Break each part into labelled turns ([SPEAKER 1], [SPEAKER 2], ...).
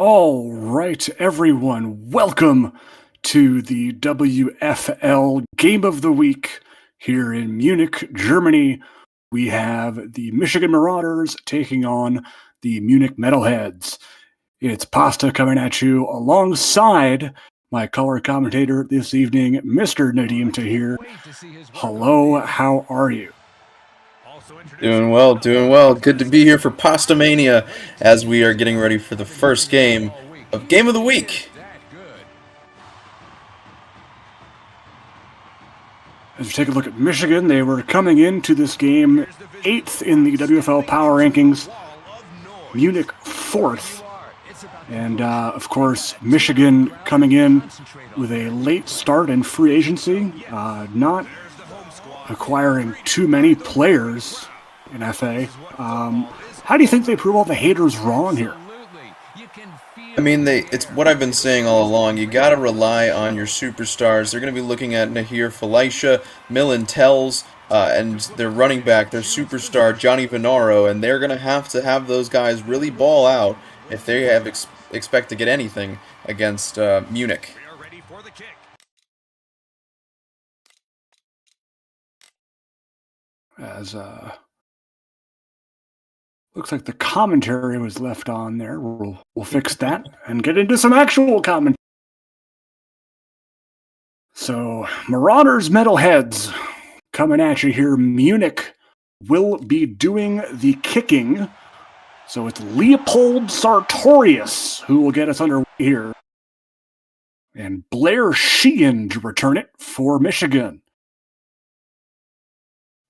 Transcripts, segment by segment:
[SPEAKER 1] All right, everyone, welcome to the WFL Game of the Week here in Munich, Germany. We have the Michigan Marauders taking on the Munich Metalheads. It's Pasta coming at you alongside my color commentator this evening, Mr. Nadim Tahir. Hello, how are you?
[SPEAKER 2] Doing well, doing well. Good to be here for Pasta Mania as we are getting ready for the first game of Game of the Week.
[SPEAKER 1] As we take a look at Michigan, they were coming into this game 8th in the WFL power rankings, Munich 4th. And, of course, Michigan coming in with a late start in free agency, not acquiring too many players in FA. How do you think they prove all the haters wrong here?
[SPEAKER 2] I mean, it's what I've been saying all along. You got to rely on your superstars. They're going to be looking at Nahir Falaisha, Millen Tells, and their running back, their superstar, Johnny Venaro, and they're going to have those guys really ball out if they expect to get anything against Munich.
[SPEAKER 1] As looks like the commentary was left on there. We'll fix that and get into some actual commentary. So, Marauders, Metalheads coming at you here. Munich will be doing the kicking. So it's Leopold Sartorius who will get us underway here. And Blair Sheehan to return it for Michigan.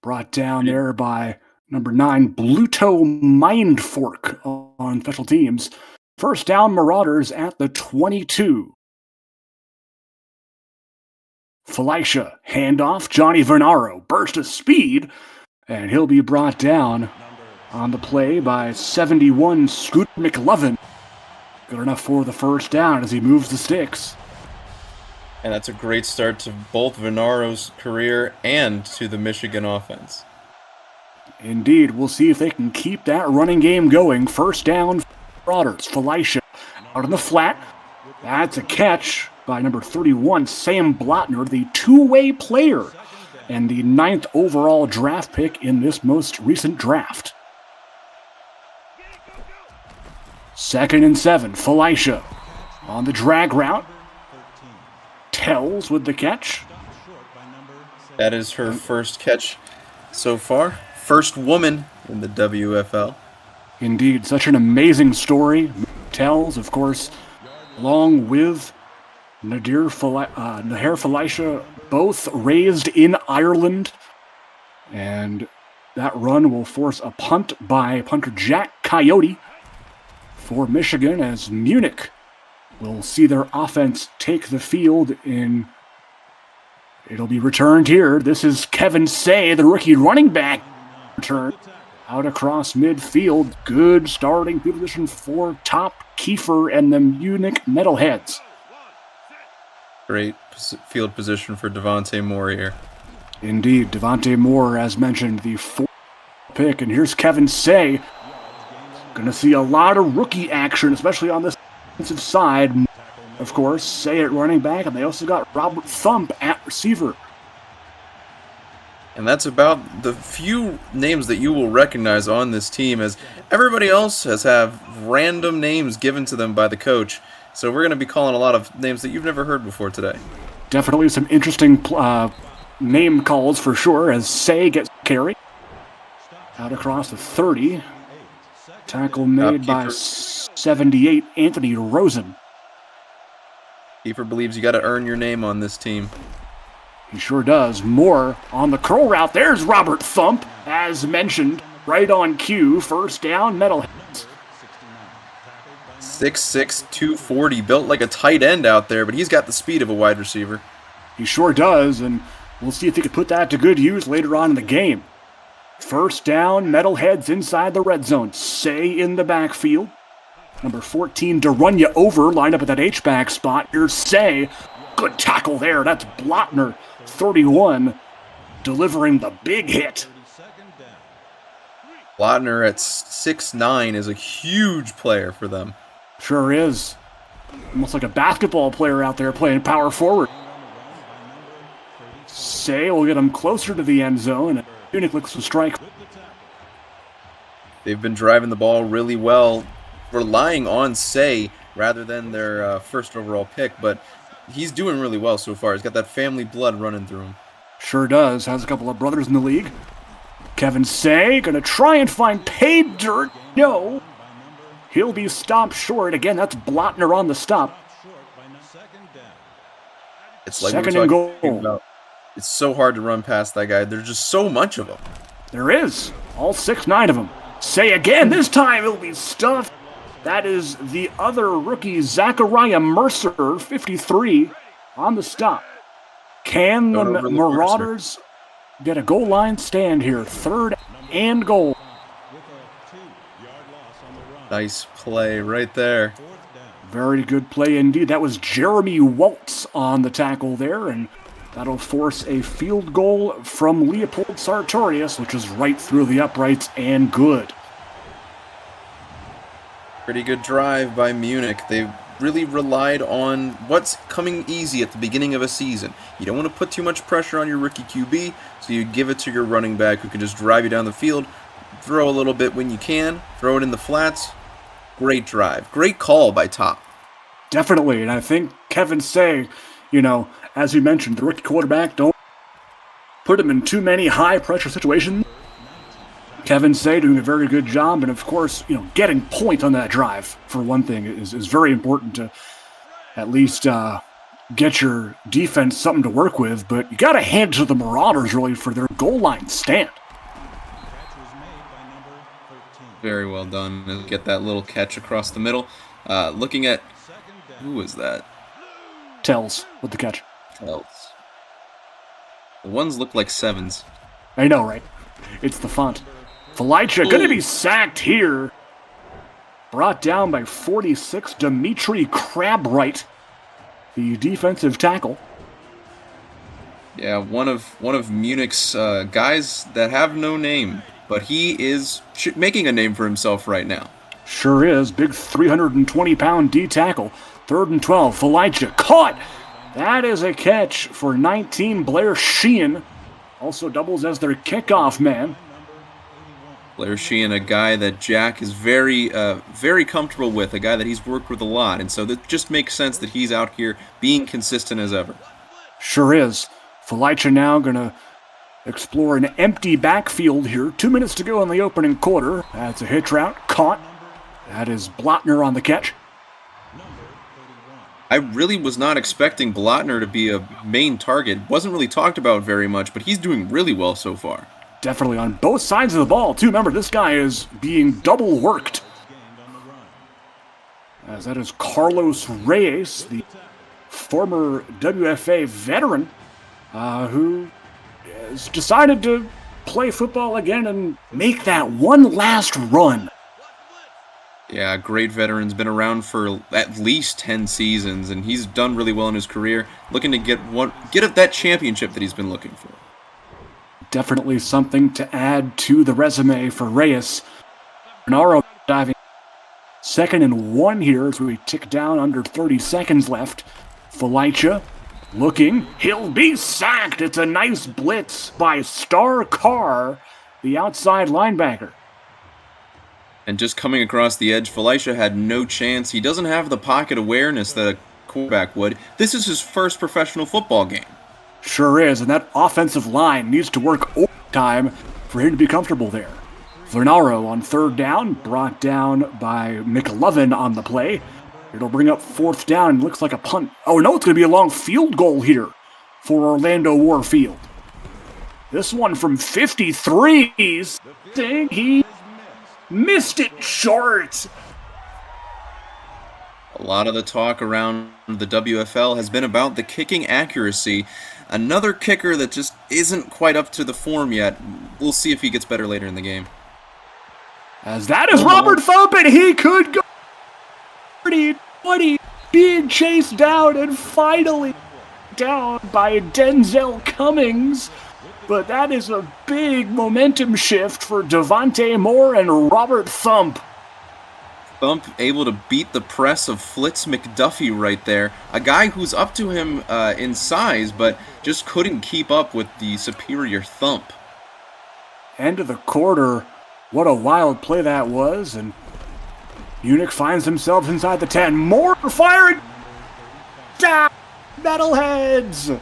[SPEAKER 1] Brought down there by number 9, Bluto Mindfork on special teams. First down, Marauders at the 22. Felicia, handoff, Johnny Vernaro, burst of speed, and he'll be brought down on the play by 71, Scoot McLovin. Good enough for the first down as he moves the sticks.
[SPEAKER 2] And that's a great start to both Venaro's career and to the Michigan offense.
[SPEAKER 1] Indeed, we'll see if they can keep that running game going. First down, Marauders. Felicia out on the flat. That's a catch by number 31, Sam Blotner, the two-way player and the 9th overall draft pick in this most recent draft. 2nd and 7, Felicia on the drag route. Tells with the catch.
[SPEAKER 2] That is her first catch so far. First woman in the WFL.
[SPEAKER 1] Indeed, such an amazing story. Tells, of course, along with Nahir Felicia, both raised in Ireland. And that run will force a punt by punter Jack Coyote for Michigan as Munich will see their offense take the field in. It'll be returned here. This is Kevin Say, the rookie running back. Return out across midfield. Good starting field position for Top Kiefer and the Munich Metalheads.
[SPEAKER 2] Great field position for Devontae Moore here.
[SPEAKER 1] Indeed, Devontae Moore, as mentioned, the 4th pick. And here's Kevin Say. Going to see a lot of rookie action, especially on this defensive side. Of course, Say at running back, and they also got Robert Thump at receiver.
[SPEAKER 2] And that's about the few names that you will recognize on this team, as everybody else has random names given to them by the coach. So we're going to be calling a lot of names that you've never heard before today.
[SPEAKER 1] Definitely some interesting name calls for sure, as Say gets carry. Out across the 30. Tackle made by 78, Anthony Rosen.
[SPEAKER 2] Kiefer believes you got to earn your name on this team.
[SPEAKER 1] He sure does. Moore on the curl route. There's Robert Thump, as mentioned, right on cue. First down, Metalheads.
[SPEAKER 2] 6'6", 240, built like a tight end out there, but he's got the speed of a wide receiver.
[SPEAKER 1] He sure does, and we'll see if he can put that to good use later on in the game. First down, Metalheads inside the red zone. Say in the backfield. Number 14, Darunya over, lined up at that H-back spot. Here's Say. Good tackle there. That's Blotner, 31, delivering the big hit.
[SPEAKER 2] Blotner at 6'9" is a huge player for them.
[SPEAKER 1] Sure is. Almost like a basketball player out there playing power forward. Say will get him closer to the end zone, and Munich looks to strike.
[SPEAKER 2] They've been driving the ball really well, relying on Say rather than their first overall pick, but he's doing really well so far. He's got that family blood running through him.
[SPEAKER 1] Sure does. Has a couple of brothers in the league. Kevin Say gonna try and find paid dirt. No. He'll be stopped short. Again, that's Blotner on the stop.
[SPEAKER 2] It's like
[SPEAKER 1] second and goal.
[SPEAKER 2] About. It's so hard to run past that guy. There's just so much of them.
[SPEAKER 1] There is. All 6'9" of them. Say again. This time it'll be stuffed. That is the other rookie, Zachariah Mercer, 53, on the stop. Can the Marauders get a goal line stand here? 3rd and goal.
[SPEAKER 2] Nice play right there.
[SPEAKER 1] Very good play indeed. That was Jeremy Waltz on the tackle there, and that'll force a field goal from Leopold Sartorius, which is right through the uprights and good.
[SPEAKER 2] Pretty good drive by Munich. They really relied on what's coming easy at the beginning of a season. You don't want to put too much pressure on your rookie QB, so you give it to your running back who can just drive you down the field, throw a little bit when you can, throw it in the flats. Great drive. Great call by Top.
[SPEAKER 1] Definitely, and I think Kevin Say, as you mentioned, the rookie quarterback, don't put him in too many high-pressure situations. Kevin Say doing a very good job, and of course, getting point on that drive, for one thing, is very important to at least get your defense something to work with, but you got to hand it to the Marauders, really, for their goal line stand.
[SPEAKER 2] Very well done. Get that little catch across the middle. Looking at... Who was that?
[SPEAKER 1] Tells with the catch.
[SPEAKER 2] Tells. The ones look like 7s.
[SPEAKER 1] I know, right? It's the font. Felicia going to be sacked here. Brought down by 46, Dimitri Crabwright, the defensive tackle.
[SPEAKER 2] Yeah, one of Munich's guys that have no name, but he is making a name for himself right now.
[SPEAKER 1] Sure is. Big 320-pound D tackle. 3rd and 12. Felicia caught. That is a catch for 19. Blair Sheehan also doubles as their kickoff man.
[SPEAKER 2] Blair Sheehan, a guy that Jack is very comfortable with, a guy that he's worked with a lot, and so that just makes sense that he's out here being consistent as ever.
[SPEAKER 1] Sure is. Felicia now going to explore an empty backfield here. 2 minutes to go in the opening quarter. That's a hitch route. Caught. That is Blotner on the catch.
[SPEAKER 2] I really was not expecting Blotner to be a main target. Wasn't really talked about very much, but he's doing really well so far.
[SPEAKER 1] Definitely on both sides of the ball, too. Remember, this guy is being double worked. As that is Carlos Reyes, the former WFA veteran, who has decided to play football again and make that one last run.
[SPEAKER 2] Yeah, great veteran's been around for at least 10 seasons, and he's done really well in his career, looking to get at that championship that he's been looking for.
[SPEAKER 1] Definitely something to add to the resume for Reyes. Bernaro diving. 2nd and 1 here as we tick down under 30 seconds left. Felicia looking. He'll be sacked. It's a nice blitz by Star Carr, the outside linebacker.
[SPEAKER 2] And just coming across the edge, Felicia had no chance. He doesn't have the pocket awareness that a quarterback would. This is his first professional football game.
[SPEAKER 1] Sure is, and that offensive line needs to work overtime for him to be comfortable there. Vernaro on 3rd down, brought down by McLovin on the play. It'll bring up 4th down and looks like a punt. Oh no, it's going to be a long field goal here for Orlando Warfield. This one from 53. He missed it short.
[SPEAKER 2] A lot of the talk around the WFL has been about the kicking accuracy. Another kicker that just isn't quite up to the form yet. We'll see if he gets better later in the game.
[SPEAKER 1] As that is Robert Thump, and he could go 30-20, being chased down and finally down by Denzel Cummings. But that is a big momentum shift for Devontae Moore and Robert Thump.
[SPEAKER 2] Thump able to beat the press of Flitz McDuffie right there. A guy who's up to him in size, but just couldn't keep up with the superior Thump.
[SPEAKER 1] End of the quarter. What a wild play that was. And Munich finds themselves inside the 10. More firing. Down. Metalheads.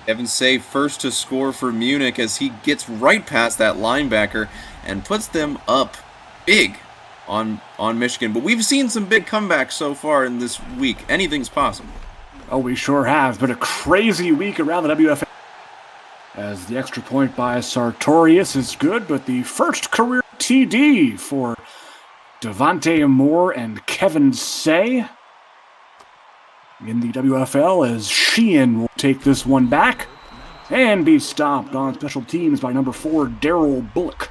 [SPEAKER 2] Kevin Say first to score for Munich as he gets right past that linebacker and puts them up big on Michigan. But we've seen some big comebacks so far in this week. Anything's possible.
[SPEAKER 1] Oh, we sure have. But a crazy week around the WFL. As the extra point by Sartorius is good, but the first career TD for Devontae Moore and Kevin Say in the WFL, as Sheehan will take this one back and be stopped on special teams by number 4, Daryl Bullock.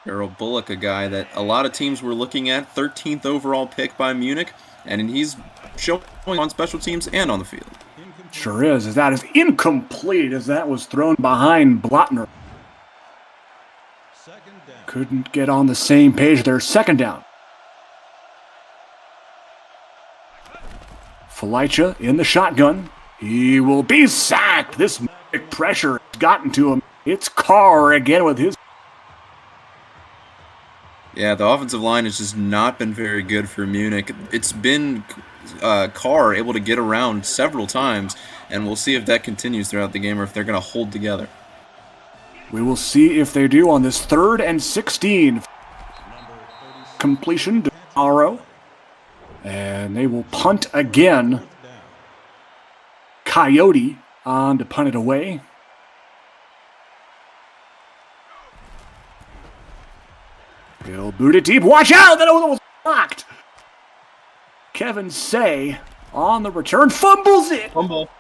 [SPEAKER 2] Daryl Bullock, a guy that a lot of teams were looking at, 13th overall pick by Munich, and he's showing on special teams and on the field.
[SPEAKER 1] Sure is, as that is incomplete, as that was thrown behind Blotner. Couldn't get on the same page there. Second down. Felicia in the shotgun. He will be sacked. This pressure has gotten to him. It's Carr again with his...
[SPEAKER 2] Yeah, the offensive line has just not been very good for Munich. It's been Carr able to get around several times, and we'll see if that continues throughout the game or if they're going to hold together.
[SPEAKER 1] We will see if they do on this 3rd and 16. Completion to Morrow. And they will punt again. Coyote on to punt it away. He'll boot it deep. Watch out! That was blocked. Kevin Say on the return. Fumbles it.
[SPEAKER 2] Fumble.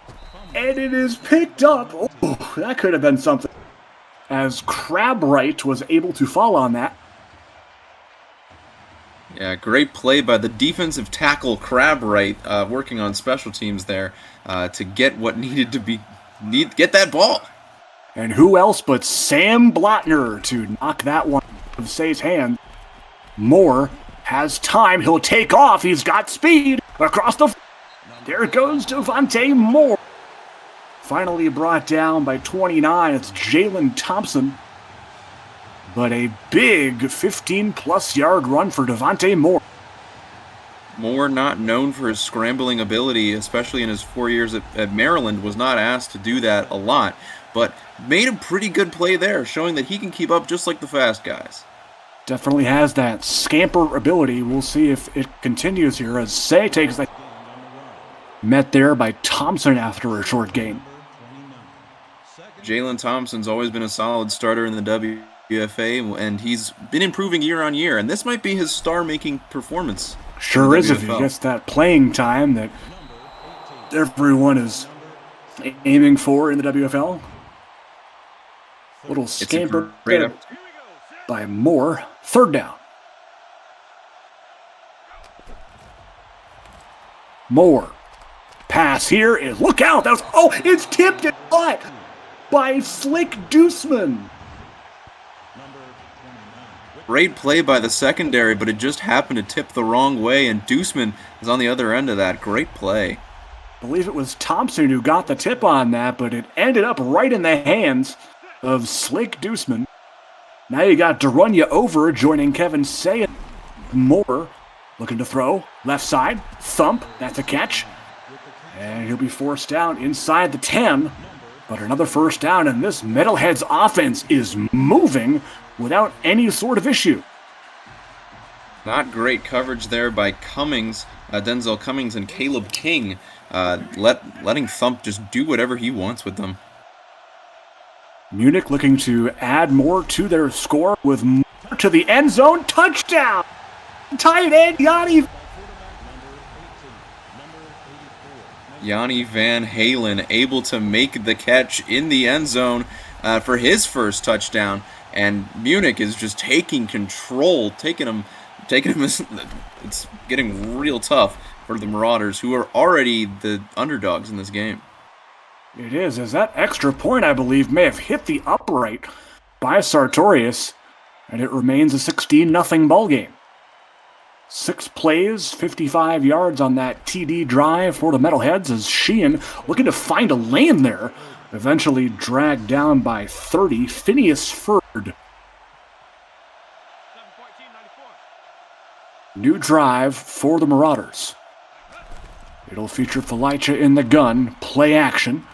[SPEAKER 1] And it is picked up. Oh, that could have been something. As Crabwright was able to fall on that.
[SPEAKER 2] Yeah, great play by the defensive tackle Crabwright, working on special teams there to get what needed to be get that ball.
[SPEAKER 1] And who else but Sam Blotner to knock that one out of Say's hand. Moore has time. He'll take off. He's got speed across the... There goes Devontae Moore. Finally brought down by 29. It's Jalen Thompson. But a big 15-plus yard run for Devontae Moore.
[SPEAKER 2] Moore, not known for his scrambling ability, especially in his 4 years at Maryland, was not asked to do that a lot, but made a pretty good play there, showing that he can keep up just like the fast guys.
[SPEAKER 1] Definitely has that scamper ability. We'll see if it continues here as Say takes the... Met there by Thompson after a short gain.
[SPEAKER 2] Jalen Thompson's always been a solid starter in the WFA, and he's been improving year on year, and this might be his star-making performance.
[SPEAKER 1] Sure is, if he gets that playing time that everyone is aiming for in the WFL. Little scamper by Moore. 3rd down. Moore. Pass here is... Look out! That was... Oh, it's tipped and caught by Slick Deuceman.
[SPEAKER 2] Great play by the secondary, but it just happened to tip the wrong way, and Deuceman is on the other end of that. Great play.
[SPEAKER 1] I believe it was Thompson who got the tip on that, but it ended up right in the hands of Slick Deuceman. Now you got Darunya over joining Kevin Say. Moore looking to throw. Left side. Thump. That's a catch. And he'll be forced down inside the 10. But another first down, and this Metalheads offense is moving without any sort of issue.
[SPEAKER 2] Not great coverage there by Cummings, Denzel Cummings and Caleb King, letting Thump just do whatever he wants with them.
[SPEAKER 1] Munich looking to add more to their score with more to the end zone. Touchdown! Tight end
[SPEAKER 2] Yanni Van Halen able to make the catch in the end zone for his first touchdown, and Munich is just taking control, taking him. It's getting real tough for the Marauders, who are already the underdogs in this game.
[SPEAKER 1] It is, as that extra point, I believe, may have hit the upright by Sartorius, and it remains a 16-0 ball game. 6 plays, 55 yards on that TD drive for the Metalheads as Sheehan looking to find a lane there. Eventually dragged down by 30. Phineas Ferd. New drive for the Marauders. It'll feature Felicia in the gun. Play action.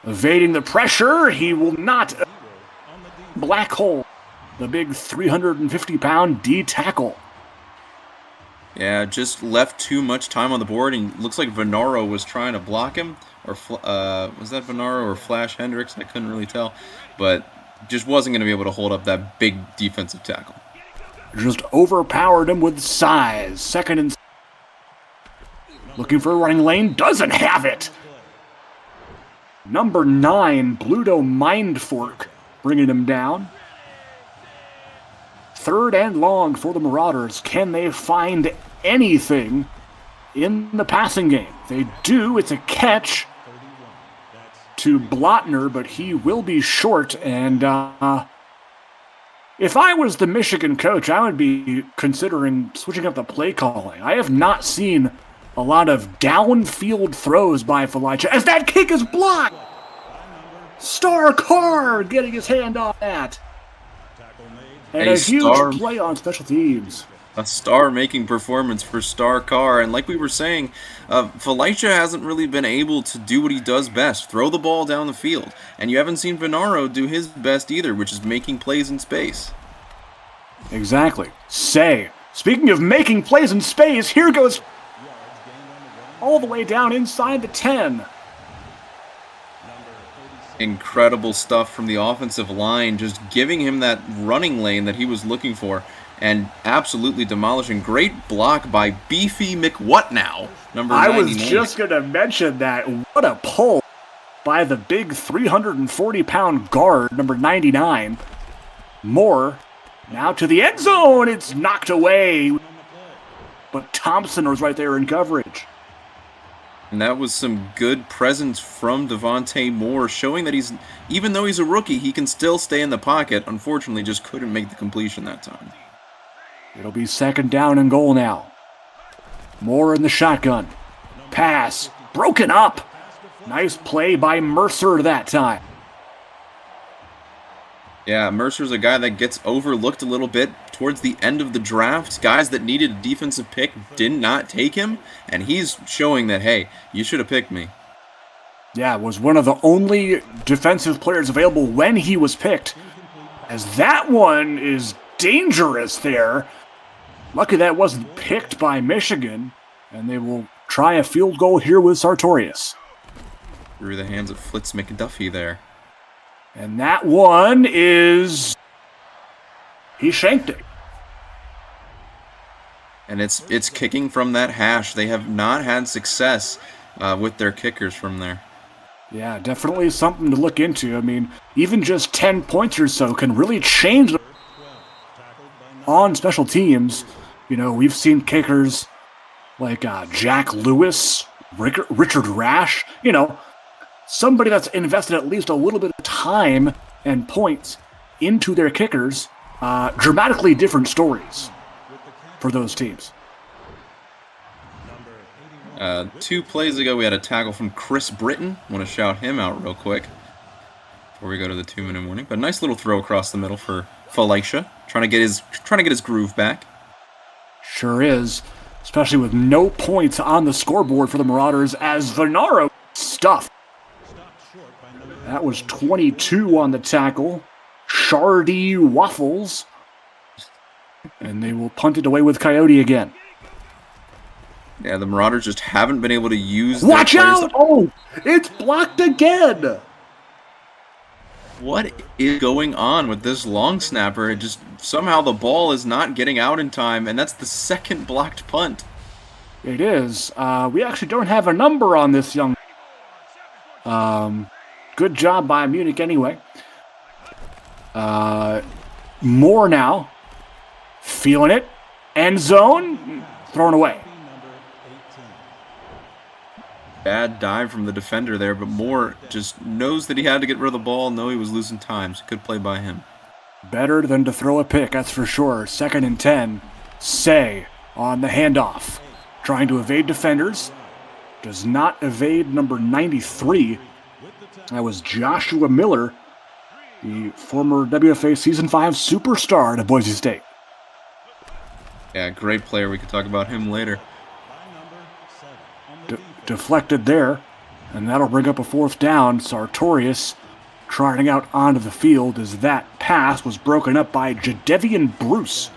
[SPEAKER 1] Evading the pressure. He will not. Black hole. The big 350-pound D tackle.
[SPEAKER 2] Yeah, just left too much time on the board, and looks like Venaro was trying to block him. Or was that Venaro or Flash Hendricks? I couldn't really tell. But just wasn't going to be able to hold up that big defensive tackle.
[SPEAKER 1] Just overpowered him with size. Second and... Looking for a running lane. Doesn't have it. Number 9, Bluto Mindfork, bringing him down. 3rd and long for the Marauders. Can they find anything in the passing game? They do. It's a catch to Blotner, but he will be short. And if I was the Michigan coach, I would be considering switching up the play calling. I have not seen a lot of downfield throws by Felicia as that kick is blocked. Star Carr getting his hand on that. And a huge play on special teams.
[SPEAKER 2] A star-making performance for Star Carr. And like we were saying, Felicia hasn't really been able to do what he does best, throw the ball down the field. And you haven't seen Venaro do his best either, which is making plays in space.
[SPEAKER 1] Exactly. Speaking of making plays in space, here goes all the way down inside the 10.
[SPEAKER 2] Incredible stuff from the offensive line, just giving him that running lane that he was looking for, and absolutely demolishing. Great block by Beefy McWhatnow, number 99.
[SPEAKER 1] I was just going to mention that. What a pull by the big 340-pound guard, number 99. Moore now to the end zone. It's knocked away, but Thompson was right there in coverage.
[SPEAKER 2] And that was some good presence from Devontae Moore, showing that even though he's a rookie, he can still stay in the pocket. Unfortunately, just couldn't make the completion that time.
[SPEAKER 1] It'll be 2nd down and goal now. Moore in the shotgun. Pass. Broken up. Nice play by Mercer that time.
[SPEAKER 2] Yeah, Mercer's a guy that gets overlooked a little bit towards the end of the draft. Guys that needed a defensive pick did not take him, and he's showing that, hey, you should have picked me.
[SPEAKER 1] Yeah, was one of the only defensive players available when he was picked, as that one is dangerous there. Lucky that wasn't picked by Michigan, and they will try a field goal here with Sartorius.
[SPEAKER 2] Through the hands of Flitz McDuffie there.
[SPEAKER 1] And that one is... He shanked it.
[SPEAKER 2] And it's kicking from that hash. They have not had success with their kickers from there.
[SPEAKER 1] Yeah, definitely something to look into. I mean, even just 10 points or so can really change on special teams. You know, we've seen kickers like Jack Lewis, Richard Rash, you know, somebody that's invested at least a little bit of time and points into their kickers. Dramatically different stories for those teams.
[SPEAKER 2] 2 plays ago, we had a tackle from Chris Britton. I want to shout him out real quick before we go to the 2-minute warning. But a nice little throw across the middle for Felicia, trying to get his groove back.
[SPEAKER 1] Sure is, especially with no points on the scoreboard for the Marauders as Venaro stuffed. That was 22 on the tackle. Shardy Waffles. And they will punt it away with Coyote again.
[SPEAKER 2] Yeah, the Marauders just haven't been able to use
[SPEAKER 1] Watch out! Oh, it's blocked again!
[SPEAKER 2] What is going on with this long snapper? It just somehow the ball is not getting out in time, and that's the 2nd blocked punt.
[SPEAKER 1] It is. We actually don't have a number on this young... Good job by Munich anyway. Moore now. Feeling it. End zone. Thrown away.
[SPEAKER 2] Bad dive from the defender there, but Moore just knows that he had to get rid of the ball, know he was losing time, so good play by him.
[SPEAKER 1] Better than to throw a pick, that's for sure. 2nd and 10. Say on the handoff. Trying to evade defenders. Does not evade number 93. That was Joshua Miller, the former WFA Season 5 superstar at Boise State.
[SPEAKER 2] Yeah, great player. We could talk about him later.
[SPEAKER 1] Deflected there, and that'll bring up a 4th down. Sartorius trotting out onto the field as that pass was broken up by Jadevian Bruce.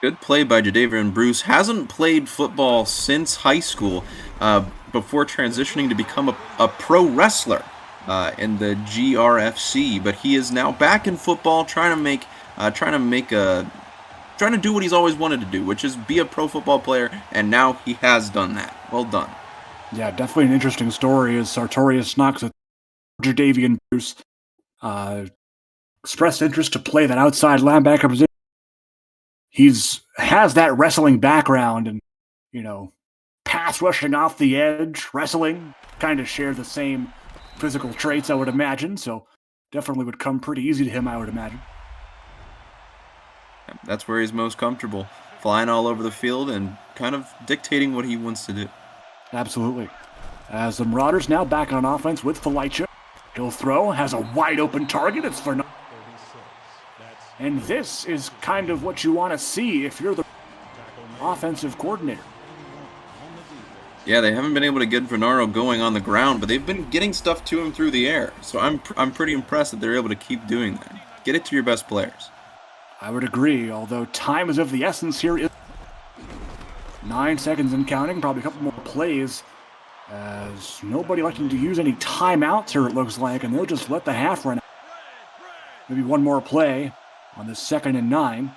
[SPEAKER 2] Good play by Jadevian Bruce. Hasn't played football since high school, before transitioning to become a pro wrestler in the GRFC. But he is now back in football, trying to do what he's always wanted to do, which is be a pro football player, and now he has done that. Well done.
[SPEAKER 1] Yeah, definitely an interesting story as Sartorius knocks at Jadevian Bruce. Expressed interest to play that outside linebacker position. Has that wrestling background and, pass rushing off the edge, wrestling, kind of share the same physical traits, I would imagine, so definitely would come pretty easy to him, I would imagine.
[SPEAKER 2] That's where he's most comfortable, flying all over the field and kind of dictating what he wants to do.
[SPEAKER 1] Absolutely. As the Marauders now back on offense with Felicia. He'll throw, has a wide open target, it's for and this is kind of what you want to see if you're the offensive coordinator.
[SPEAKER 2] Yeah, they haven't been able to get Venaro going on the ground, but they've been getting stuff to him through the air. So I'm pretty impressed that they're able to keep doing that. Get it to your best players.
[SPEAKER 1] I would agree, although time is of the essence here. 9 seconds and counting, probably a couple more plays. As nobody electing to use any timeouts here, it looks like, and they'll just let the half run out. Maybe one more play on this 2nd and 9.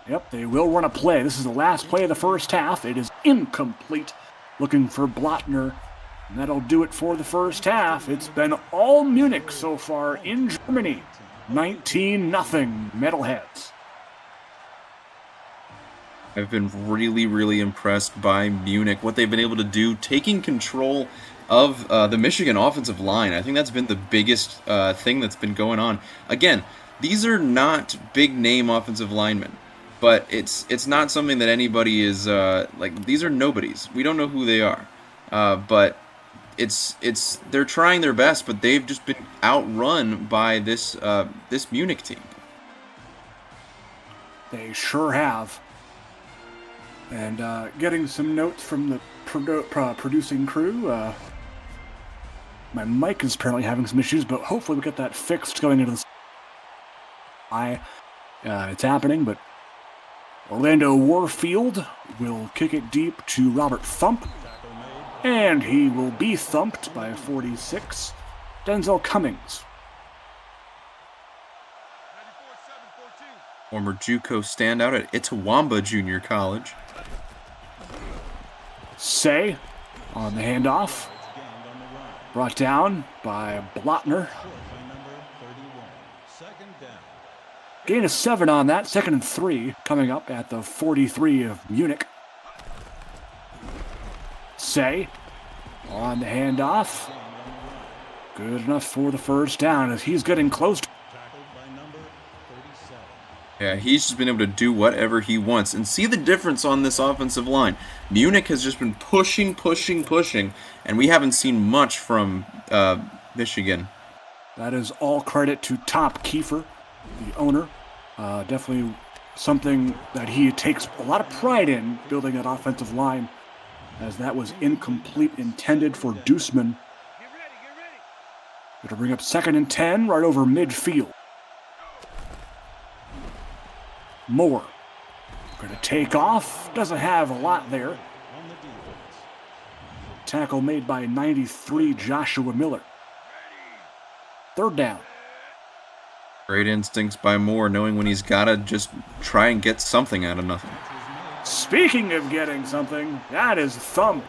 [SPEAKER 1] Yep, they will run a play. This is the last play of the first half. It is incomplete. Looking for Blattner. And that'll do it for the first half. It's been all Munich so far in Germany. 19-0 Metalheads.
[SPEAKER 2] I've been really, really impressed by Munich, what they've been able to do, taking control of the Michigan offensive line. I think that's been the biggest thing that's been going on. Again, these are not big-name offensive linemen, but it's not something that anybody is these are nobodies. We don't know who they are, but they're trying their best, but they've just been outrun by this Munich team.
[SPEAKER 1] They sure have. And getting some notes from the producing crew. My mic is apparently having some issues, but hopefully we get that fixed going into the. It's happening, but Orlando Warfield will kick it deep to Robert Thump, and he will be thumped by 46, Denzel Cummings.
[SPEAKER 2] Former JUCO standout at Itawamba Junior College.
[SPEAKER 1] Say on the handoff. Brought down by Blattner. Gain of 7 on that. 2nd and 3 coming up at the 43 of Munich. Say on the handoff. Good enough for the first down as he's getting close to.
[SPEAKER 2] Yeah, he's just been able to do whatever he wants. And see the difference on this offensive line. Munich has just been pushing, and we haven't seen much from Michigan.
[SPEAKER 1] That is all credit to Top Kiefer, the owner. Definitely something that he takes a lot of pride in, building that offensive line, as that was incomplete, intended for Deuceman. It'll bring up 2nd and 10 right over midfield. Moore going to take off. Doesn't have a lot there. Tackle made by 93 Joshua Miller. 3rd down.
[SPEAKER 2] Great instincts by Moore, knowing when he's got to just try and get something out of nothing.
[SPEAKER 1] Speaking of getting something, that is Thump.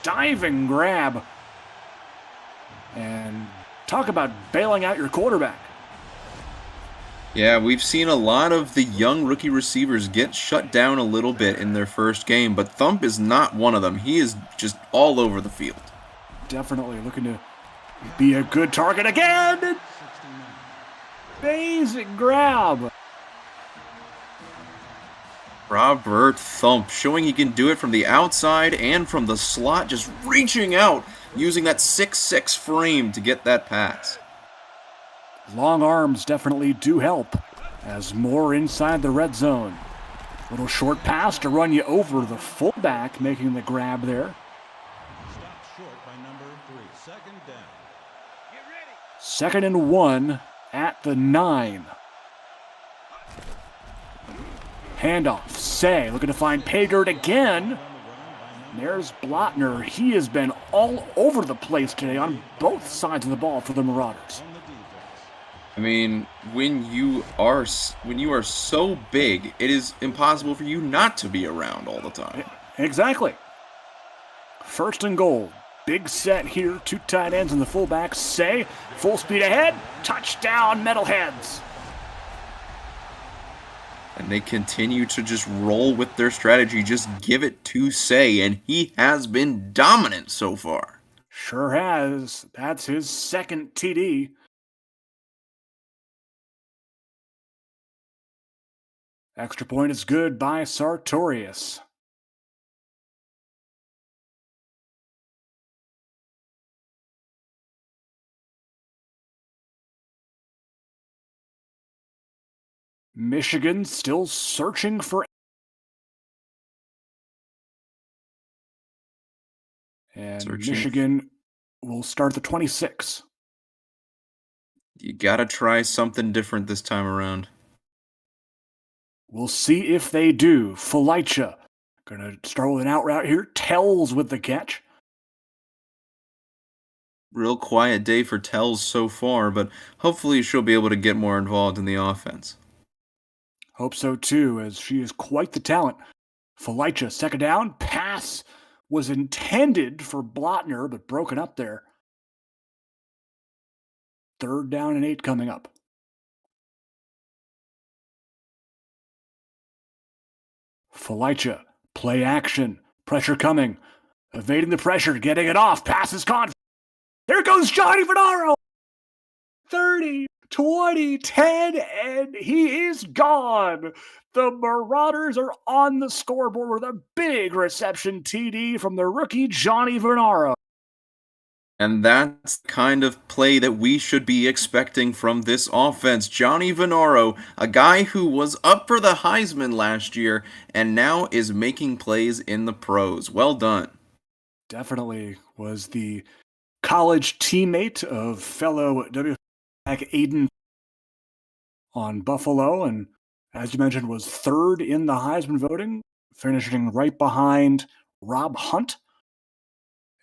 [SPEAKER 1] Diving grab. And talk about bailing out your quarterback.
[SPEAKER 2] Yeah, we've seen a lot of the young rookie receivers get shut down a little bit in their first game, but Thump is not one of them. He is just all over the field.
[SPEAKER 1] Definitely looking to be a good target again. Amazing grab.
[SPEAKER 2] Robert Thump showing he can do it from the outside and from the slot, just reaching out, using that 6'6" frame to get that pass.
[SPEAKER 1] Long arms definitely do help, as more inside the red zone. Little short pass to run you over the fullback, making the grab there.
[SPEAKER 3] Stop short by number 3. 2nd down.
[SPEAKER 1] Get ready. 2nd and 1 at the 9. Handoff. Say looking to find pay dirt again. There's Blotner. He has been all over the place today on both sides of the ball for the Marauders.
[SPEAKER 2] I mean, when you are so big, it is impossible for you not to be around all the time.
[SPEAKER 1] Exactly. 1st and goal. Big set here. 2 tight ends and the fullback. Say full speed ahead. Touchdown, Metalheads.
[SPEAKER 2] And they continue to just roll with their strategy. Just give it to Say, and he has been dominant so far.
[SPEAKER 1] Sure has. That's his 2nd TD. Extra point is good by Sartorius. Michigan still searching for. And Michigan will start the 26.
[SPEAKER 2] You gotta try something different this time around.
[SPEAKER 1] We'll see if they do. Felicia gonna start with an out route here. Tells with the catch.
[SPEAKER 2] Real quiet day for Tells so far, but hopefully she'll be able to get more involved in the offense.
[SPEAKER 1] Hope so too, as she is quite the talent. Felicia, 2nd down. Pass was intended for Blotner, but broken up there. 3rd down and 8 coming up. Felicia, play action. Pressure coming. Evading the pressure, getting it off. Pass is caught. There goes Johnny Venaro. 30, 20, 10, and he is gone. The Marauders are on the scoreboard with a big reception TD from the rookie Johnny Venaro.
[SPEAKER 2] And that's the kind of play that we should be expecting from this offense. Johnny Venaro, a guy who was up for the Heisman last year and now is making plays in the pros. Well done.
[SPEAKER 1] Definitely was the college teammate of fellow WFL Aiden on Buffalo, and as you mentioned, was 3rd in the Heisman voting, finishing right behind Rob Hunt.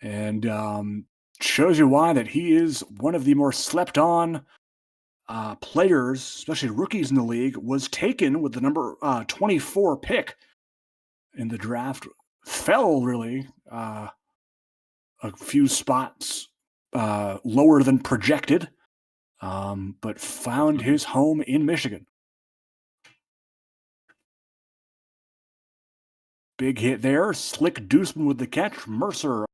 [SPEAKER 1] And shows you why that he is one of the more slept-on players, especially rookies in the league. Was taken with the number 24 pick in the draft. Fell really a few spots lower than projected, but found his home in Michigan. Big hit there. Slick Deuceman with the catch. Mercer.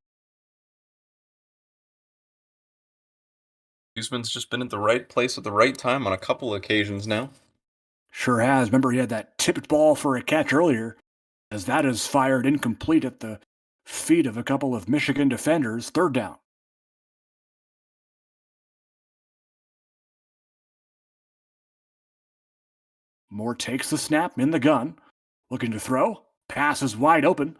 [SPEAKER 2] Deuceman's just been at the right place at the right time on a couple occasions now.
[SPEAKER 1] Sure has. Remember, he had that tipped ball for a catch earlier, as that is fired incomplete at the feet of a couple of Michigan defenders. 3rd down. Moore takes the snap in the gun. Looking to throw. Pass is wide open.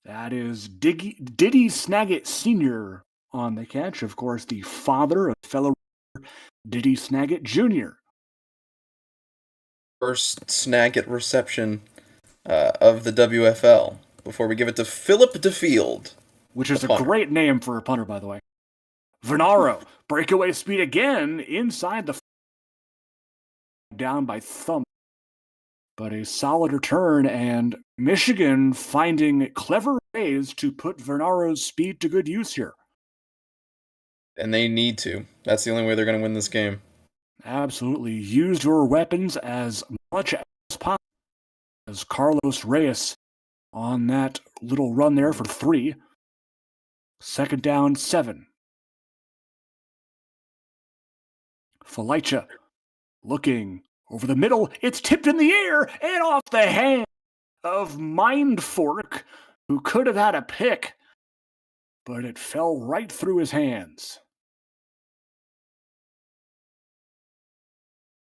[SPEAKER 1] That is Diddy Snagit Sr. on the catch. Of course, the father of fellow Diddy Snagit Jr.
[SPEAKER 2] First Snagit reception of the WFL before we give it to Philip DeField.
[SPEAKER 1] Which is a great name for a punter, by the way. Venaro, breakaway speed again inside the down by Thump. But a solid return, and Michigan finding clever ways to put Venaro's speed to good use here.
[SPEAKER 2] And they need to. That's the only way they're going to win this game.
[SPEAKER 1] Absolutely. Use your weapons as much as possible. As Carlos Reyes on that little run there for 3. 2nd down, 7. Felicia Looking over the middle, it's tipped in the air and off the hand of Mindfork, who could have had a pick, but it fell right through his hands.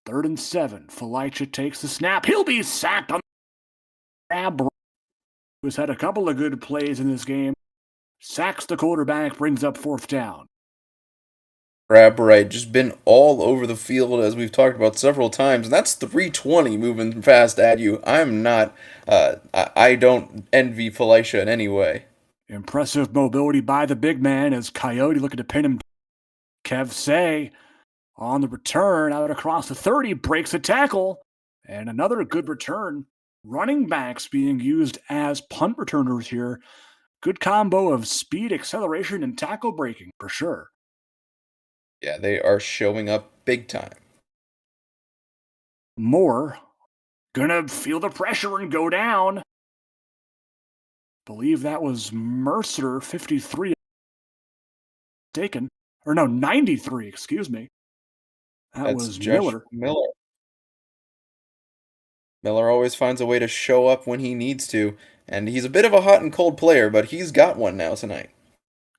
[SPEAKER 1] 3rd and 7. Felicia takes the snap. He'll be sacked on the grab. Who's had a couple of good plays in this game. Sacks the quarterback, brings up 4th down.
[SPEAKER 2] Grab right, just been all over the field as we've talked about several times, and that's 320 moving fast at you. I'm not, I don't envy Felicia in any way.
[SPEAKER 1] Impressive mobility by the big man as Coyote looking to pin him. Kev Say on the return out across the 30, breaks a tackle, and another good return. Running backs being used as punt returners here. Good combo of speed, acceleration, and tackle breaking for sure.
[SPEAKER 2] Yeah, they are showing up big time.
[SPEAKER 1] Moore gonna feel the pressure and go down. Believe that was Mercer, 53. Taken. Or no, 93, excuse me. That
[SPEAKER 2] That's
[SPEAKER 1] was
[SPEAKER 2] Josh
[SPEAKER 1] Miller.
[SPEAKER 2] Miller always finds a way to show up when he needs to, and he's a bit of a hot and cold player, but he's got one now tonight.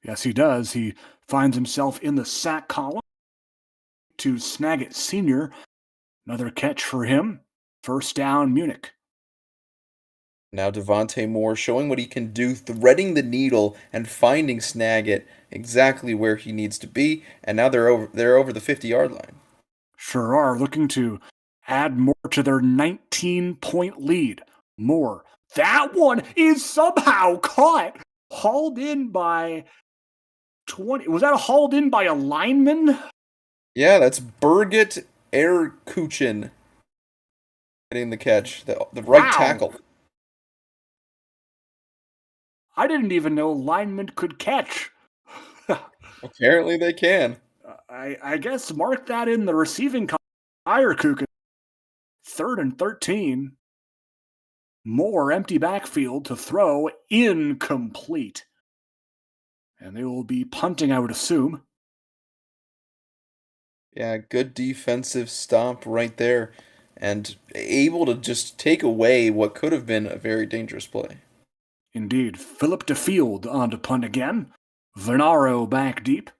[SPEAKER 1] Yes, he does. He finds himself in the sack column to Snagget Sr. Another catch for him. 1st down, Munich.
[SPEAKER 2] Now Devontae Moore showing what he can do, threading the needle and finding Snagget exactly where he needs to be, and now they're over the 50-yard line.
[SPEAKER 1] Sure are, looking to add more to their 19-point lead. Moore. That one is somehow caught. Hauled in by 20. Was that hauled in by a lineman?
[SPEAKER 2] Yeah, that's Birgit Erkuchen getting the catch, the right tackle.
[SPEAKER 1] I didn't even know linemen could catch.
[SPEAKER 2] Apparently they can.
[SPEAKER 1] I guess mark that in the receiving column. Eierkuchen. 3rd and 13. More empty backfield to throw, incomplete. And they will be punting, I would assume.
[SPEAKER 2] Yeah, good defensive stop right there, and able to just take away what could have been a very dangerous play.
[SPEAKER 1] Indeed. Philip DeField on to punt again. Vernaro back deep.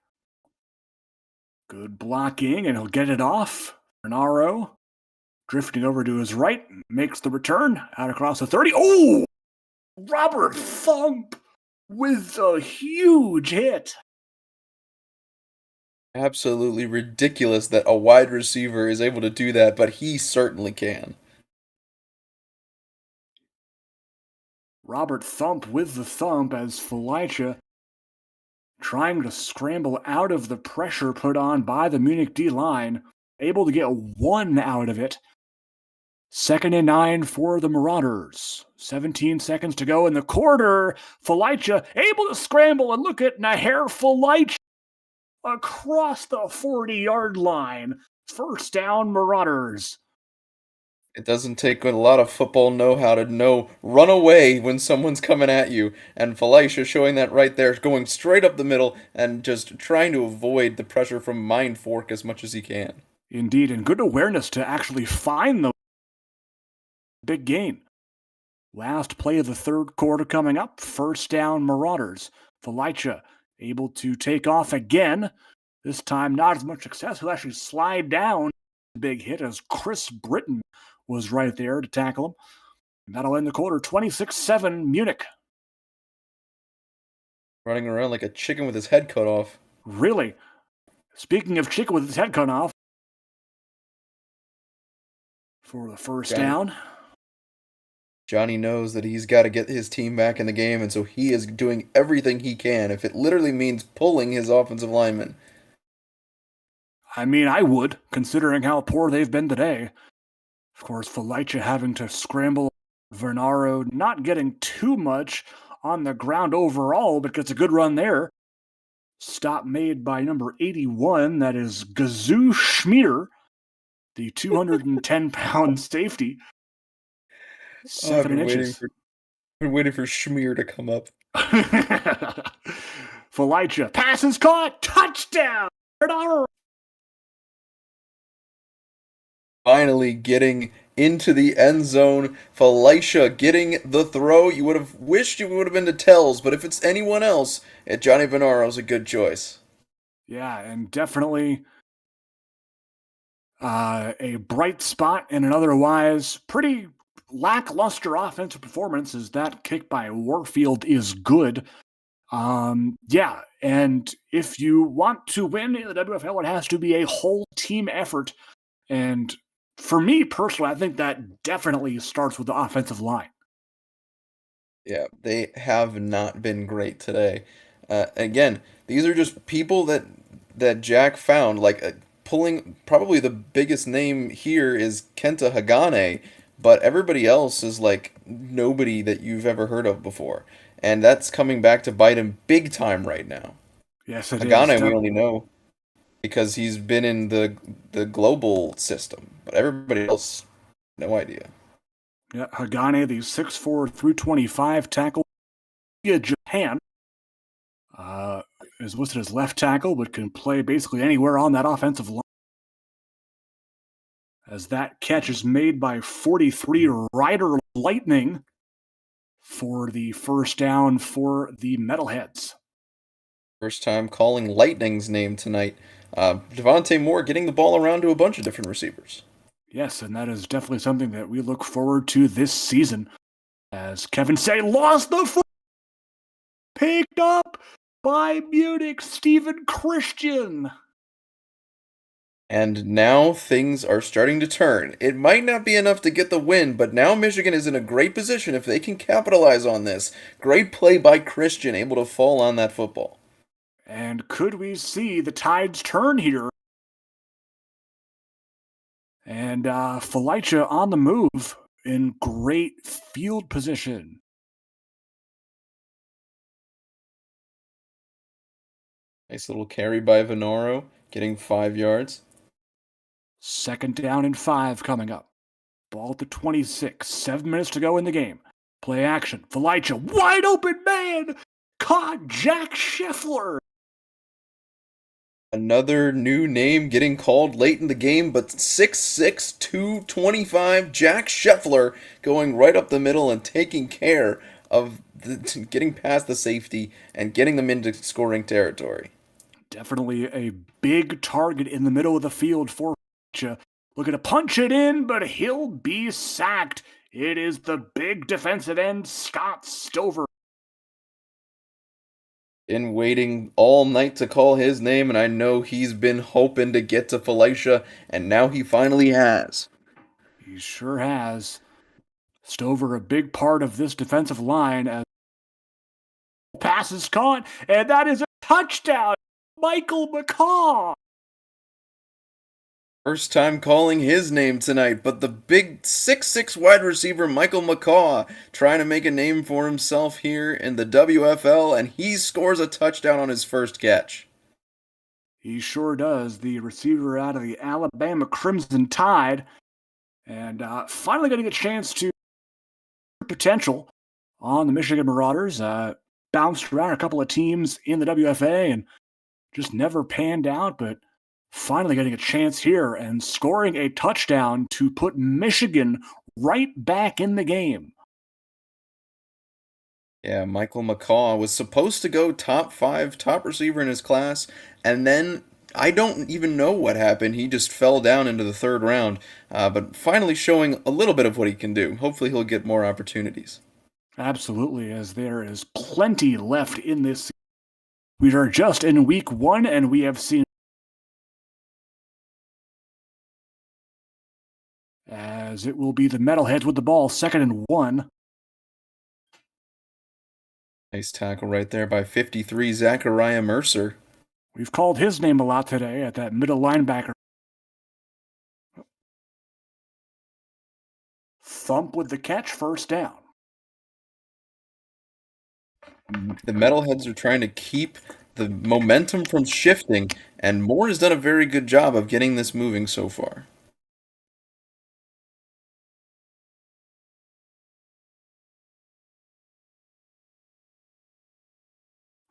[SPEAKER 1] Good blocking, and he'll get it off. Vernaro drifting over to his right, makes the return out across the 30. Oh! Robert Thump with a huge hit.
[SPEAKER 2] Absolutely ridiculous that a wide receiver is able to do that, but he certainly can.
[SPEAKER 1] Robert Thump with the thump as Felicia trying to scramble out of the pressure put on by the Munich D-line, able to get one out of it. 2nd and 9 for the Marauders. 17 seconds to go in the quarter. Felicia able to scramble and look at Naher Felicia across the 40-yard line. 1st down, Marauders.
[SPEAKER 2] It doesn't take a lot of football know-how to run away when someone's coming at you, and Felicia showing that right there, going straight up the middle and just trying to avoid the pressure from Mindfork as much as he can.
[SPEAKER 1] Indeed, and good awareness to actually find the big gain. Last play of the 3rd quarter coming up. 1st down, Marauders. Felicia able to take off again. This time not as much success. He'll actually slide down. Big hit as Chris Britton was right there to tackle him. And that'll end the quarter. 26-7 Munich.
[SPEAKER 2] Running around like a chicken with his head cut off.
[SPEAKER 1] Really? Speaking of chicken with his head cut off. For the 1st down.
[SPEAKER 2] Johnny knows that he's got to get his team back in the game, and so he is doing everything he can, if it literally means pulling his offensive lineman.
[SPEAKER 1] I mean, I would, considering how poor they've been today. Of course, Felicia having to scramble. Vernaro not getting too much on the ground overall, but gets a good run there. Stop made by number 81, that is Gazoo Schmier, the 210-pound safety. 7 inches.
[SPEAKER 2] Been waiting for Schmier to come up.
[SPEAKER 1] Felicia, pass is caught, touchdown!
[SPEAKER 2] finally getting into the end zone. Felicia getting the throw. You would have wished it would have been to Tells, but if it's anyone else, Johnny Venaro's a good choice.
[SPEAKER 1] Yeah, and definitely a bright spot in an otherwise pretty lackluster offensive performance as that kick by Warfield is good. Yeah, and if you want to win in the WFL, it has to be a whole team effort. And for me personally, I think that definitely starts with the offensive line.
[SPEAKER 2] Yeah, they have not been great today. Again, these are just people that Jack found. Like pulling, probably the biggest name here is Kenta Hagane, but everybody else is like nobody that you've ever heard of before, and that's coming back to bite him big time right now.
[SPEAKER 1] Yes, it is.
[SPEAKER 2] Hagane we only know because he's been in the global system, but everybody else, no idea.
[SPEAKER 1] Yeah, Hagane, the 6'4", 325 tackle, Japan, uh, is listed as left tackle, but can play basically anywhere on that offensive line. As that catch is made by 43 Rider Lightning for the first down for the Metalheads.
[SPEAKER 2] First time calling Lightning's name tonight. Devontae Moore getting the ball around to a bunch of different receivers.
[SPEAKER 1] Yes, and that is definitely something that we look forward to this season. As Kevin Say lost the foot, picked up by Munich, Stephen Christian.
[SPEAKER 2] And now things are starting to turn. It might not be enough to get the win, but now Michigan is in a great position if they can capitalize on this. Great play by Christian, able to fall on that football.
[SPEAKER 1] And could we see the tides turn here? And Felicia on the move in great field position.
[SPEAKER 2] Nice little carry by Venaro, getting 5 yards.
[SPEAKER 1] Second down and 5 coming up. Ball at the 26. 7 minutes to go in the game. Play action. Felicia, wide open man! Caught Jack Scheffler.
[SPEAKER 2] Another new name getting called late in the game, but 6'6", 225, Jack Scheffler going right up the middle and taking care of getting past the safety and getting them into scoring territory.
[SPEAKER 1] Definitely a big target in the middle of the field for Felicia. Looking to punch it in, but he'll be sacked. It is the big defensive end, Scott Stover.
[SPEAKER 2] Been waiting all night to call his name, and I know he's been hoping to get to Felicia, and now he finally has.
[SPEAKER 1] He sure has. Stover, a big part of this defensive line, as pass is caught, and that is a touchdown. Michael McCaw.
[SPEAKER 2] First time calling his name tonight, but the big 6'6" wide receiver Michael McCaw trying to make a name for himself here in the WFL, and he scores a touchdown on his first catch.
[SPEAKER 1] He sure does. The receiver out of the Alabama Crimson Tide, and finally getting a chance to potential on the Michigan Marauders. Bounced around a couple of teams in the WFA and just never panned out, but finally getting a chance here and scoring a touchdown to put Michigan right back in the game.
[SPEAKER 2] Yeah, Michael McCaw was supposed to go top 5, top receiver in his class, and then I don't even know what happened. He just fell down into the third round, but finally showing a little bit of what he can do. Hopefully he'll get more opportunities.
[SPEAKER 1] Absolutely, as there is plenty left in this. We are just in week 1, and we have seen as it will be the Metalheads with the ball, 2nd and 1.
[SPEAKER 2] Nice tackle right there by 53, Zachariah Mercer.
[SPEAKER 1] We've called his name a lot today at that middle linebacker. Thump with the catch, first down.
[SPEAKER 2] The Metalheads are trying to keep the momentum from shifting, and Moore has done a very good job of getting this moving so far.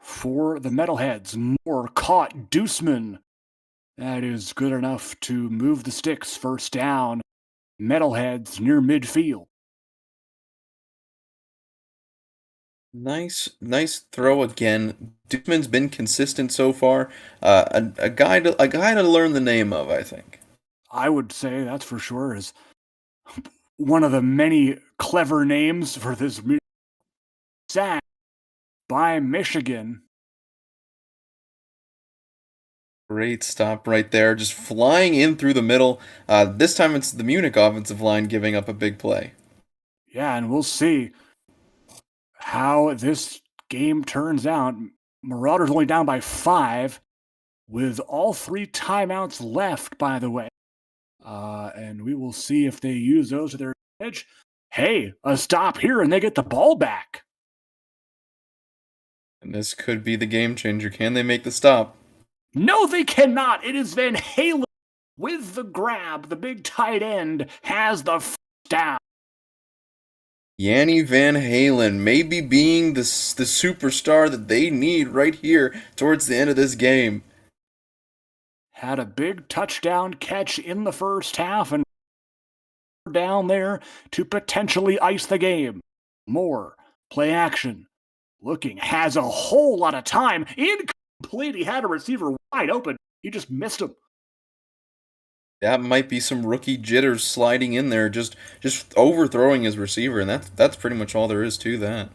[SPEAKER 1] For the Metalheads, Moore caught Deuceman. That is good enough to move the sticks, first down. Metalheads near midfield.
[SPEAKER 2] Nice throw again. Dukeman's been consistent so far. A guy to learn the name of, I think.
[SPEAKER 1] I would say that's for sure is one of the many clever names for this sack by Michigan.
[SPEAKER 2] Great stop right there, just flying in through the middle. This time it's the Munich offensive line giving up a big play.
[SPEAKER 1] Yeah, and we'll see how this game turns out. Marauders only down by 5 with all 3 timeouts left, by the way. And we will see if they use those to their advantage. Hey, a stop here and they get the ball back.
[SPEAKER 2] And this could be the game changer. Can they make the stop?
[SPEAKER 1] No, they cannot. It is Van Halen with the grab. The big tight end has the first down.
[SPEAKER 2] Yanni Van Halen maybe being the superstar that they need right here towards the end of this game.
[SPEAKER 1] Had a big touchdown catch in the first half and down there to potentially ice the game. More play action. Looking, has a whole lot of time. Incomplete. He had a receiver wide open. He just missed him.
[SPEAKER 2] That might be some rookie jitters sliding in there, just overthrowing his receiver, and that's pretty much all there is to that.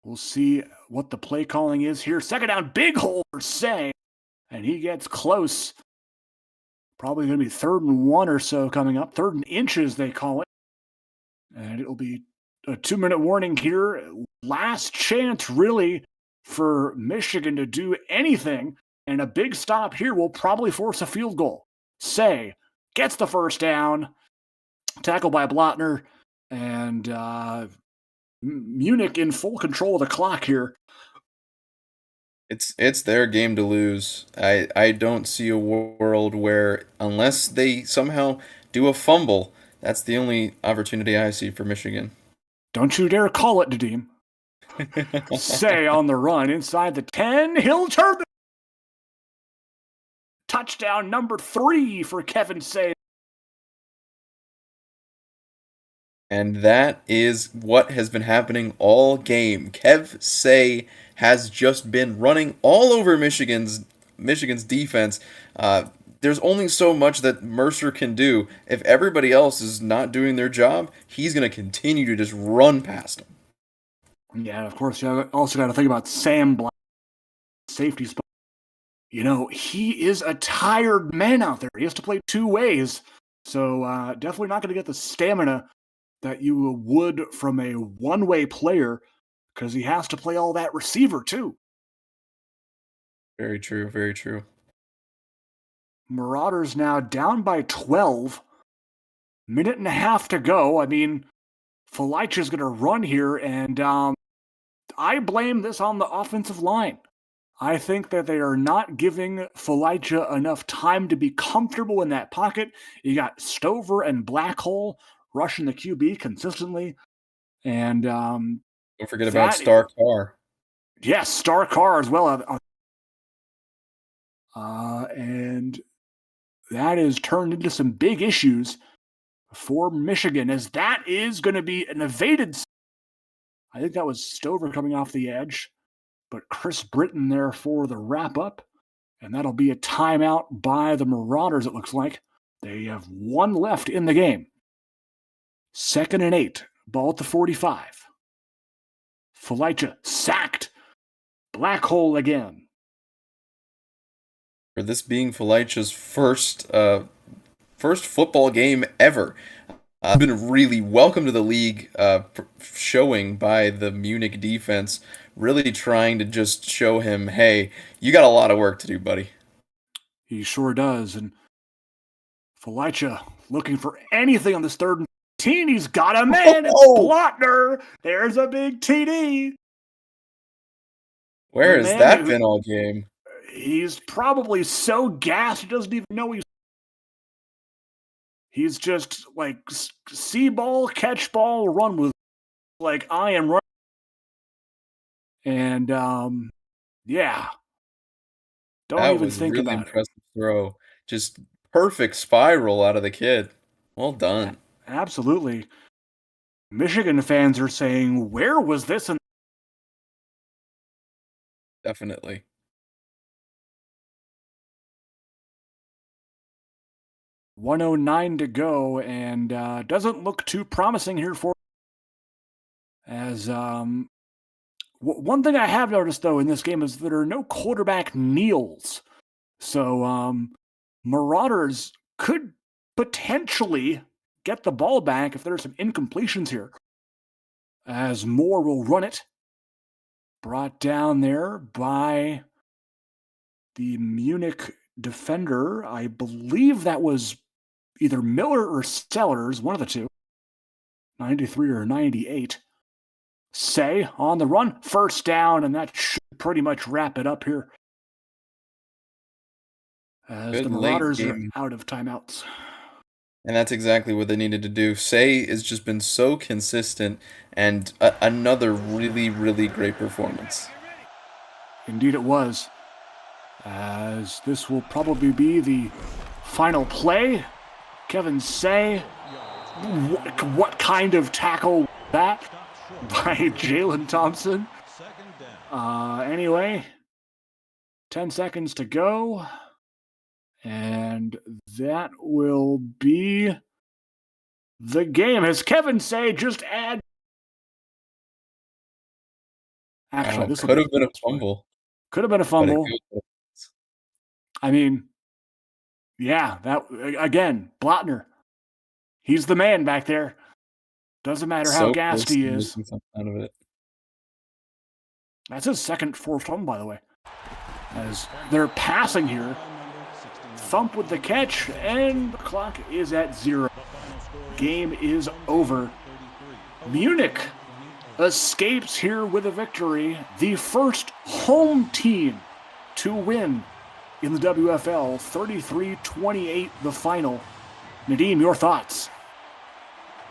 [SPEAKER 1] We'll see what the play calling is here. Second down, big hole for Say, and he gets close. Probably going to be 3rd and 1 or so coming up. 3rd and inches, they call it. And it'll be a 2-minute warning here. Last chance, really, for Michigan to do anything. And a big stop here will probably force a field goal. Say gets the first down. Tackled by Blotner. And Munich in full control of the clock here.
[SPEAKER 2] It's their game to lose. I don't see a world where, unless they somehow do a fumble, that's the only opportunity I see for Michigan.
[SPEAKER 1] Don't you dare call it, Nadim. Say on the run inside the 10. He'll turn the touchdown number 3 for Kevin Say.
[SPEAKER 2] And that is what has been happening all game. Kev Say has just been running all over Michigan's defense. There's only so much that Mercer can do. If everybody else is not doing their job, he's going to continue to just run past them.
[SPEAKER 1] Yeah, of course, you also got to think about Sam Black, safety spot. You know, he is a tired man out there. He has to play 2 ways. So definitely not going to get the stamina that you would from a one-way player because he has to play all that receiver too.
[SPEAKER 2] Very true, very true.
[SPEAKER 1] Marauders now down by 12. Minute and a half to go. I mean, Felicha's going to run here, and I blame this on the offensive line. I think that they are not giving Felicha enough time to be comfortable in that pocket. You got Stover and Blackhole rushing the QB consistently. And
[SPEAKER 2] don't forget about Star Carr.
[SPEAKER 1] Yes, Star Carr as well. And that has turned into some big issues for Michigan, as that is going to be an evaded. I think that was Stover coming off the edge, but Chris Britton there for the wrap-up. And that'll be a timeout by the Marauders, it looks like. They have 1 left in the game. 2nd and 8. Ball at the 45. Felicha sacked. Black hole again.
[SPEAKER 2] For this being Felicha's first football game ever. Been really welcome to the league showing by the Munich defense, really trying to just show him, hey, you got a lot of work to do, buddy.
[SPEAKER 1] He sure does. And Felicha looking for anything on this 3rd and 15. He's got a man. It's Blotner. There's a big TD.
[SPEAKER 2] Where has that been all game?
[SPEAKER 1] He's probably so gassed he doesn't even know he's just like see ball, catch ball, run with like I am running. And yeah. Don't
[SPEAKER 2] that
[SPEAKER 1] even
[SPEAKER 2] was
[SPEAKER 1] think
[SPEAKER 2] really
[SPEAKER 1] about
[SPEAKER 2] impressive throw. Just perfect spiral out of the kid. Well done.
[SPEAKER 1] Absolutely. Michigan fans are saying, where was this? And
[SPEAKER 2] Definitely.
[SPEAKER 1] 109 to go, and doesn't look too promising here for as one thing I have noticed though in this game is there are no quarterback kneels. So Marauders could potentially get the ball back if there are some incompletions here. As Moore will run it. Brought down there by the Munich defender. I believe that was either Miller or Sellers, one of the two. 93 or 98. Say on the run, first down, and that should pretty much wrap it up here. As
[SPEAKER 2] Good
[SPEAKER 1] the
[SPEAKER 2] late
[SPEAKER 1] Marauders are
[SPEAKER 2] game.
[SPEAKER 1] out of timeouts.
[SPEAKER 2] And that's exactly what they needed to do. Say has just been so consistent and another really, really great performance.
[SPEAKER 1] Indeed it was. As this will probably be the final play. Kevin Say. What kind of tackle was that by Jalen Thompson? Anyway, 10 seconds to go. And that will be the game. Has Kevin Say just add? Actually, this
[SPEAKER 2] could have been a fumble.
[SPEAKER 1] Could have been a fumble. I mean, yeah, that again, Blotner. He's the man back there. Doesn't matter how gassed he is.
[SPEAKER 2] Out of it.
[SPEAKER 1] That's his second forced fumble, by the way. As they're passing here. Thump with the catch, and the clock is at 0. Game is over. Munich escapes here with a victory. The first home team to win in the WFL. 33-28 the final. Nadim, your thoughts?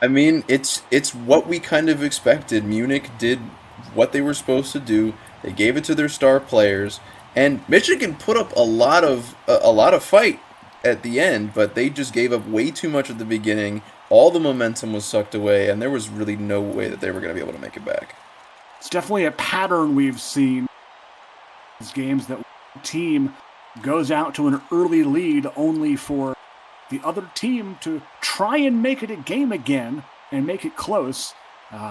[SPEAKER 2] I mean, it's what we kind of expected. Munich did what they were supposed to do. They gave it to their star players. And Michigan put up a lot of fight at the end, but they just gave up way too much at the beginning. All the momentum was sucked away, and there was really no way that they were going to be able to make it back.
[SPEAKER 1] It's definitely a pattern we've seen in these games that one team goes out to an early lead only for the other team to try and make it a game again and make it close.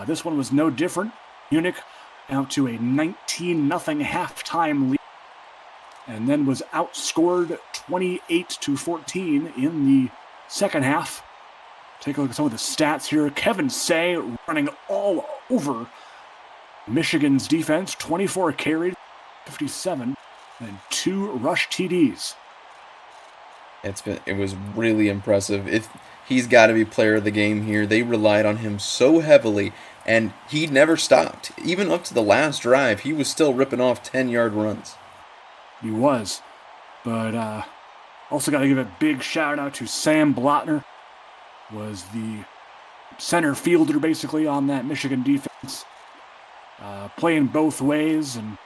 [SPEAKER 1] This one was no different. Munich out to a 19-0 halftime lead, and then was outscored 28-14 in the second half. Take a look at some of the stats here. Kevin Say running all over Michigan's defense. 24 carries, 57, and 2 rush TDs.
[SPEAKER 2] It was really impressive. He's got to be player of the game here. They relied on him so heavily, and he never stopped. Even up to the last drive, he was still ripping off 10-yard runs.
[SPEAKER 1] He was. But also got to give a big shout out to Sam Blotner. Was the center fielder basically on that Michigan defense. Playing both ways and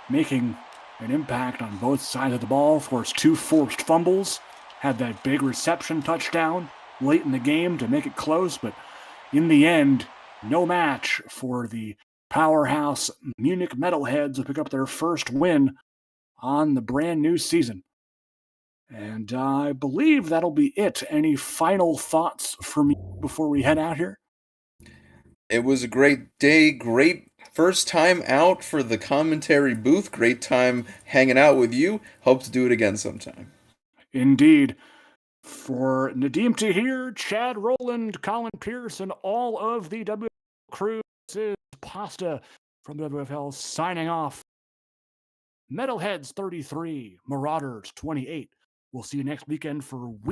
[SPEAKER 1] making an impact on both sides of the ball. Forced 2 forced fumbles. Had that big reception touchdown late in the game to make it close. But in the end, no match for the powerhouse Munich Metalheads to pick up their first win on the brand new season. And I believe that'll be it. Any final thoughts from you before we head out here?
[SPEAKER 2] It was a great day, great first time out for the commentary booth, great time hanging out with you. Hope to do it again sometime.
[SPEAKER 1] Indeed. For Nadim Tahir, Chad Rowland, Colin Pierce, and all of the WFL crew, this is Pasta from the WFL signing off. Metalheads 33, Marauders 28. We'll see you next weekend for